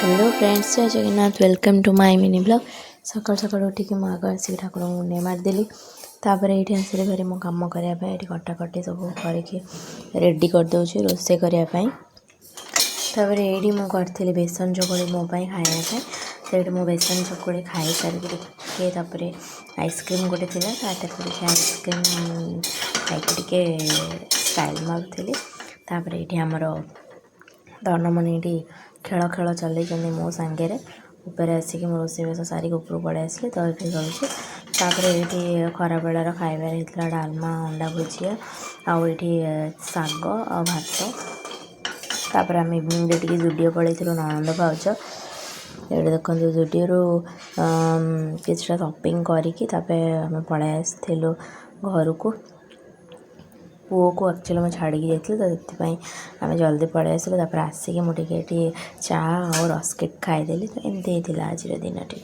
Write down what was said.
Hello friends, जय Jagannath. Welcome to my mini blog. सकाल सकाल उठिक मो आग आसिक ठाकुर मुंडे मारिदेली। तापर ये आसिले भारी मो कम करने कटाकटी सब करके रेडी करदे रोषे करने। तापर ये मुझे बेसन चकुड़ी मो खायापी। तो मो बेसन चकुड़ी खाई सारे आइसक्रीम गोटे थी आइसक्रीम खाई स्टाइल मारूली। तापर ये आमर धनमणि खेल खेल चल मो सांगे ऊपर आसिक मो रोषेईबास सारिक ऊपर पड़े आसली। तो ये चलुची ये खरा बेलार खाइबार होता डालमा अंडा भुजिया आठी शाग आ भात। तापर आम इवनिंग टे जुडियो पड़े ननंद भाउज ये देखो जुडियो कि सपिंग करके पलि आसलु घर को। पुओ को एक्चुअली मैं छाड़ी जाइए तो ये आम जल्दी पलि आसिलु। आसिक मुझे चा और रस्केट खाईदेली। तो एमती आज दिन टी।